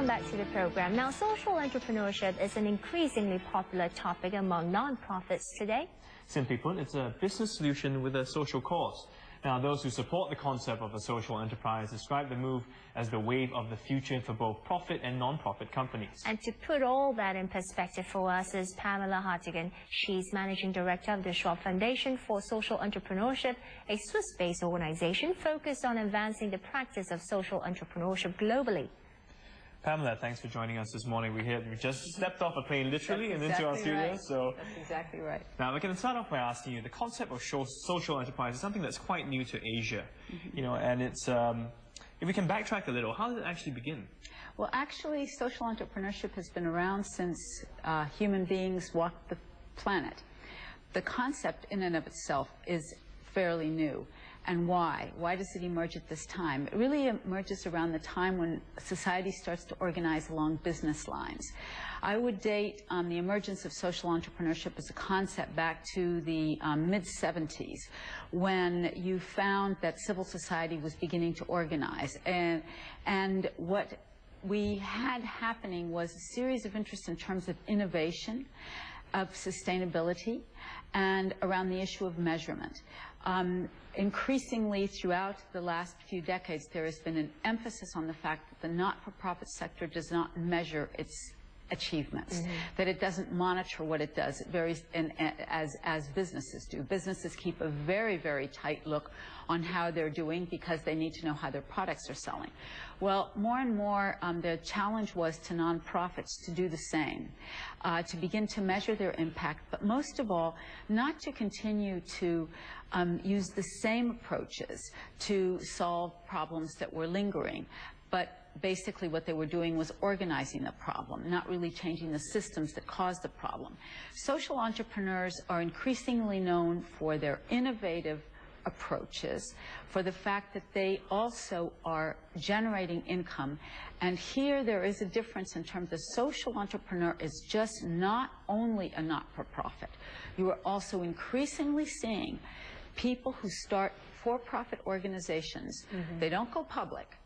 welcome back to the program. Now, social entrepreneurship is an increasingly popular topic among nonprofits today. Simply put, it's a business solution with a social cause. Now, those who support the concept of a social enterprise describe the move as the wave of the future for both profit and non-profit companies. And to put all that in perspective for us is Pamela Hartigan. She's Managing Director of the Schwab Foundation for Social Entrepreneurship, a Swiss-based organization focused on advancing the practice of social entrepreneurship globally. Pamela, thanks for joining us this morning. We just stepped off a plane literally and into our studio. Right. So that's exactly right. Now we're going to start off by asking you, the concept of social enterprise is something that's quite new to Asia. You know, and it's if we can backtrack a little, how did it actually begin? Well, actually, social entrepreneurship has been around since human beings walked the planet. The concept in and of itself is fairly new. And why? Why does it emerge at this time? It really emerges around the time when society starts to organize along business lines. I would date the emergence of social entrepreneurship as a concept back to the mid-70s, when you found that civil society was beginning to organize. And what we had happening was a series of interests in terms of innovation, of sustainability, and around the issue of measurement. Increasingly throughout the last few decades, there has been an emphasis on the fact that the not-for-profit sector does not measure its achievements, that it doesn't monitor what it does. It varies as businesses do. Businesses keep a very, very tight look on how they're doing because they need to know how their products are selling. Well, more and more, the challenge was to nonprofits to do the same, to begin to measure their impact, but most of all, not to continue to use the same approaches to solve problems that were lingering, but basically what they were doing was organizing the problem, not really changing the systems that caused the problem. Social entrepreneurs are increasingly known for their innovative approaches, for the fact that they also are generating income. And here there is a difference in terms of social entrepreneur is just not only a not-for-profit. You are also increasingly seeing people who start for-profit organizations. They don't go public,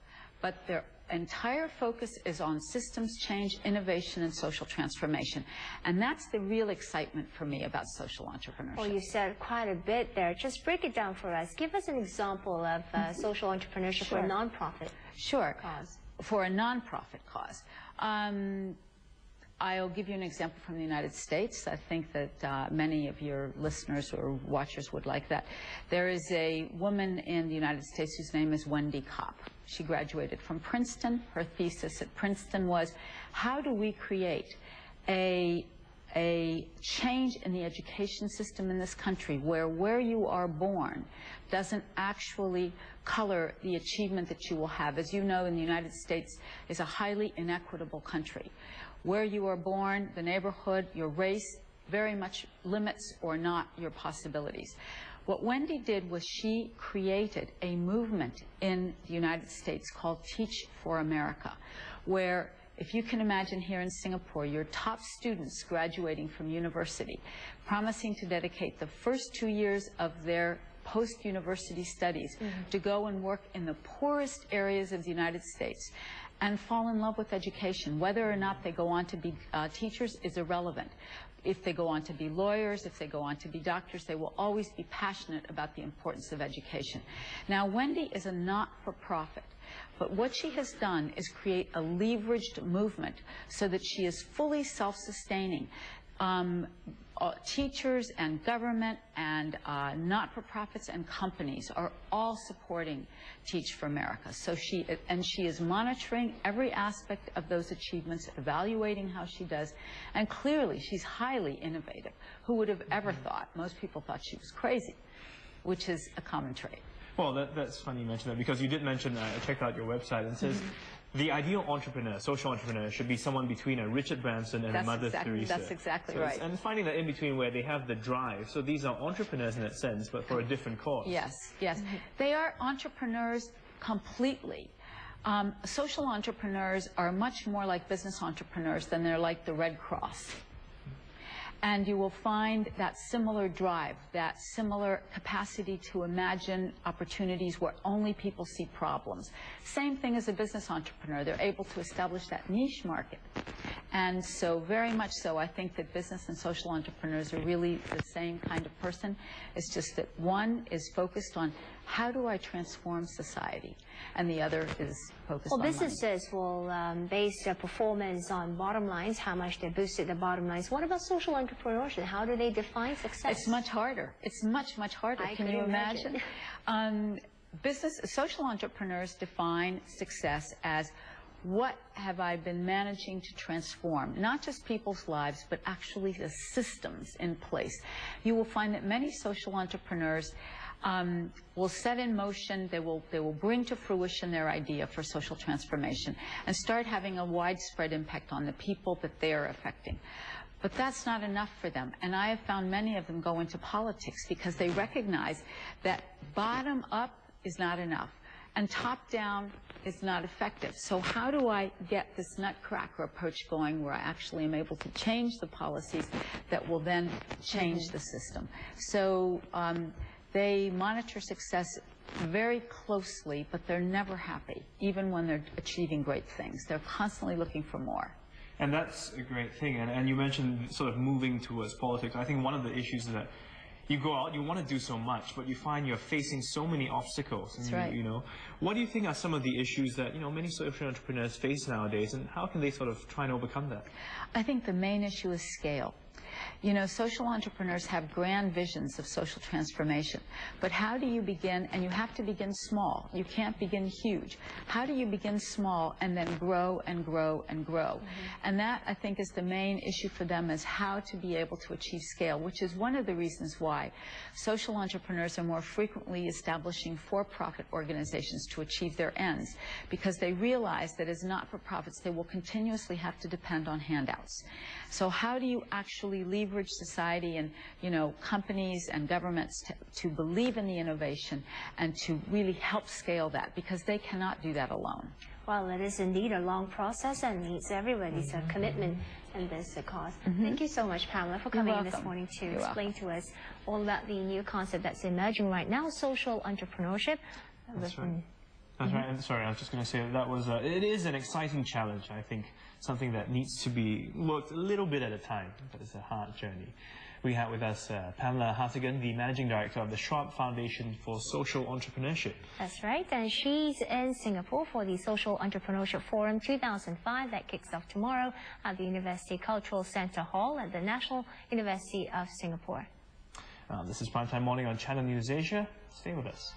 but their entire focus is on systems change, innovation, and social transformation. And that's the real excitement for me about social entrepreneurship. Well, you said quite a bit there. Just break it down for us. Give us an example of social entrepreneurship for a nonprofit cause. For a nonprofit cause. I'll give you an example from the United States. I think that many of your listeners or watchers would like that. There is a woman in the United States whose name is Wendy Kopp. She graduated from Princeton. Her thesis at Princeton was, how do we create a change in the education system in this country where you are born doesn't actually color the achievement that you will have. As you know, in the United States is a highly inequitable country. Where you are born, the neighborhood, your race, very much limits or not your possibilities. What Wendy did was she created a movement in the United States called Teach for America, where, if you can imagine here in Singapore, your top students graduating from university, promising to dedicate the first 2 years of their post-university studies to go and work in the poorest areas of the United States and fall in love with education. Whether or not they go on to be teachers is irrelevant. If they go on to be lawyers, if they go on to be doctors, they will always be passionate about the importance of education. Now, Wendy is a not-for-profit, but what she has done is create a leveraged movement so that she is fully self-sustaining. Teachers and government and not-for-profits and companies are all supporting Teach for America. So she is monitoring every aspect of those achievements, evaluating how she does, and clearly she's highly innovative. Who would have ever thought? Most people thought she was crazy, which is a common trait. Well, that's funny you mentioned that, because you did mention, I checked out your website, and it says the ideal entrepreneur, social entrepreneur, should be someone between a Richard Branson and a Mother Teresa. That's exactly right. And finding that in between where they have the drive. So these are entrepreneurs in that sense, but for a different cause. Yes, yes. They are entrepreneurs completely. Social entrepreneurs are much more like business entrepreneurs than they're like the Red Cross. And you will find that similar drive, that similar capacity to imagine opportunities where only people see problems. Same thing as a business entrepreneur. They're able to establish that niche market. And so very much so, I think that business and social entrepreneurs are really the same kind of person. It's just that one is focused on how do I transform society, and the other is focused on businesses will base their performance on bottom lines, how much they boosted the bottom lines. What about social entrepreneurship? How do they define success? It's much harder. It's much, much harder. Can you imagine? Social entrepreneurs define success as what have I been managing to transform, not just people's lives, but actually the systems in place. You will find that many social entrepreneurs will set in motion, they will bring to fruition their idea for social transformation and start having a widespread impact on the people that they are affecting. But that's not enough for them. And I have found many of them go into politics because they recognize that bottom up is not enough and top down is not effective. So how do I get this nutcracker approach going where I actually am able to change the policies that will then change the system? So they monitor success very closely, but they're never happy, even when they're achieving great things. They're constantly looking for more. And that's a great thing. And you mentioned sort of moving towards politics. I think one of the issues is that you go out, you want to do so much, but you find you're facing so many obstacles. That's right. You know, what do you think are some of the issues that, many social entrepreneurs face nowadays, and how can they sort of try and overcome that? I think the main issue is scale. Social entrepreneurs have grand visions of social transformation, but how do you begin? And you have to begin small. You can't begin huge. How do you begin small and then grow and grow and grow? And that, I think, is the main issue for them, is how to be able to achieve scale, which is one of the reasons why social entrepreneurs are more frequently establishing for-profit organizations to achieve their ends, because they realize that as not-for-profits, they will continuously have to depend on handouts. So how do you actually leverage society and, companies and governments to believe in the innovation and to really help scale that, because they cannot do that alone? Well, it is indeed a long process and needs everybody's commitment in this cause. Thank you so much, Pamela, for coming in this morning to explain to us all about the new concept that's emerging right now, social entrepreneurship. That's right. That's right. And sorry, I was just going to say that was it is an exciting challenge. I think something that needs to be worked a little bit at a time, but it's a hard journey. We had with us Pamela Hartigan, the Managing Director of the Schwab Foundation for Social Entrepreneurship. That's right, and she's in Singapore for the Social Entrepreneurship Forum 2005 that kicks off tomorrow at the University Cultural Centre Hall at the National University of Singapore. This is Primetime Morning on Channel NewsAsia. Stay with us.